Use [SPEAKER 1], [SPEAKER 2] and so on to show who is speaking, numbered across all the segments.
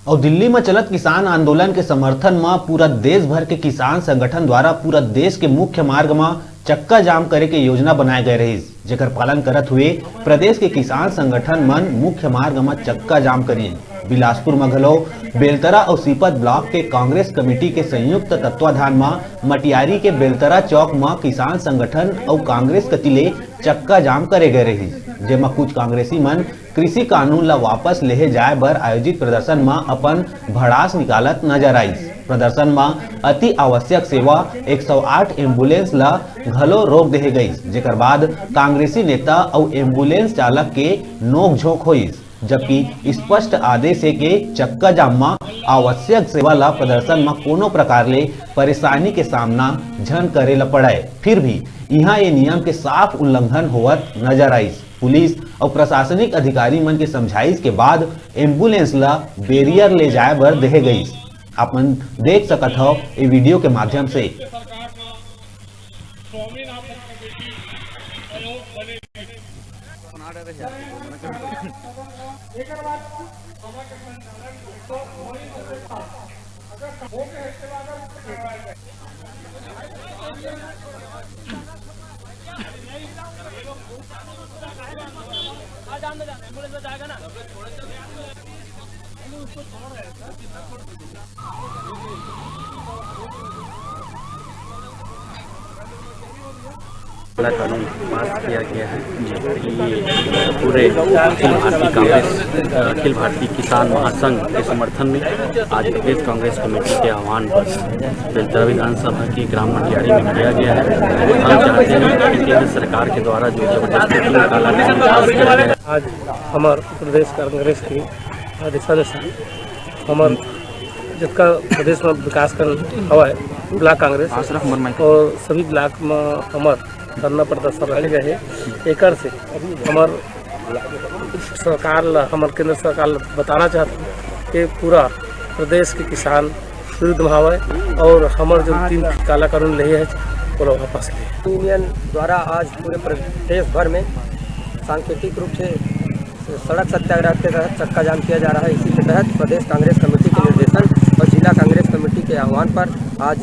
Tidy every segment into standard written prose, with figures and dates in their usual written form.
[SPEAKER 1] और दिल्ली में चलत किसान आंदोलन के समर्थन में पूरा देश भर के किसान संगठन द्वारा पूरा देश के मुख्य मार्ग में चक्का जाम करे के योजना बनाए गए रही, जेकर पालन करत हुए प्रदेश के किसान संगठन मन मुख्य मार्ग में चक्का जाम करिए। बिलासपुर में घलो बेलतरा और सीपत ब्लॉक के कांग्रेस कमेटी के संयुक्त तत्वाधान में मटियारी के बेलतरा चौक में किसान संगठन और कांग्रेस कतिले चक्का जाम करे गए रही, जेमा कुछ कांग्रेसी मन कृषि कानून ला वापस लेहे जाए बर आयोजित प्रदर्शन में अपन भड़ास निकालत नजर आई। प्रदर्शन में अति आवश्यक सेवा 108 एम्बुलेंस ला घलो रोक देहे गई, जेकर बाद कांग्रेसी नेता और एम्बुलेंस चालक के नोक झोंक हुई, जबकि स्पष्ट आदेश है कि चक्का जाम में आवश्यक सेवा ला प्रदर्शन में कोनो प्रकार ले परेशानी के सामना झन करे ला पड़े। फिर भी यहाँ ये नियम के साफ उल्लंघन होवत नजर आई। पुलिस और प्रशासनिक अधिकारी मन के समझाइश के बाद एम्बुलेंस ला बैरियर ले जाए बर देहे गई। अपन देख सकत हो ये वीडियो के माध्यम से।
[SPEAKER 2] एम्बुलेंस में जाएगा ना
[SPEAKER 3] कानून पास किया गया है कि पूरे अखिल भारतीय किसान महासंघ के समर्थन में आज प्रदेश कांग्रेस कमेटी के आह्वान पर बेलतरा विधानसभा की ग्राम मटियारी में किया गया है। हम चाहते हैं कि केंद्र सरकार के द्वारा जो जबरदस्ती निकाला गया
[SPEAKER 4] आज हमारे प्रदेश कांग्रेस की दिशा हमारे जिसका प्रदेश में विकास कर हवा है ब्लॉक कांग्रेस और सभी ब्लॉक में हमारे धरना प्रदर्शन रह गए है। एक से हमार सरकार हमारे केंद्र सरकार बताना चाहते हैं कि पूरा प्रदेश के किसान विरुद्ध में हवा है और हमारे जो 3 काला कानून ले है वो वापस ले।
[SPEAKER 5] यूनियन द्वारा आज पूरे प्रदेश भर में सांकेतिक रूप से सड़क सत्याग्रह के तहत चक्का जाम किया जा रहा है। इसी के तहत प्रदेश कांग्रेस कमेटी के निर्देशन और जिला कांग्रेस कमेटी के आह्वान पर आज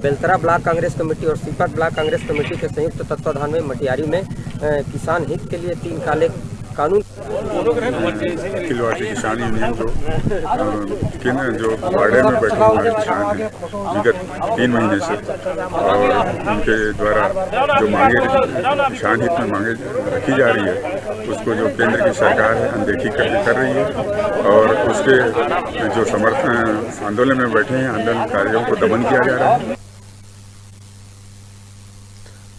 [SPEAKER 5] बेलतरा ब्लॉक कांग्रेस कमेटी और सीपत ब्लॉक कांग्रेस कमेटी के संयुक्त तत्वाधान में मटियारी में किसान हित के लिए 3 काले कानून
[SPEAKER 6] अखिल भारतीय किसान यूनियन जो बाड़े में बैठे हुए किसान हैं विगत 3 महीने से, और उनके द्वारा जो मांगे किसान हित में मांगे रखी जा रही है उसको जो केंद्र की सरकार है अनदेखी कर रही है, और उसके जो समर्थन आंदोलन में बैठे हैं आंदोलनकारियों को दमन किया जा रहा है।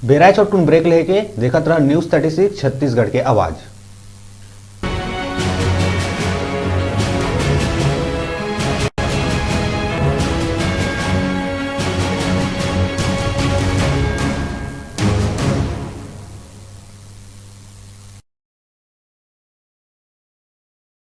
[SPEAKER 1] बेराय छोटकुन ब्रेक लेके देखत रहा न्यूज़ 36 छत्तीसगढ़ के आवाज।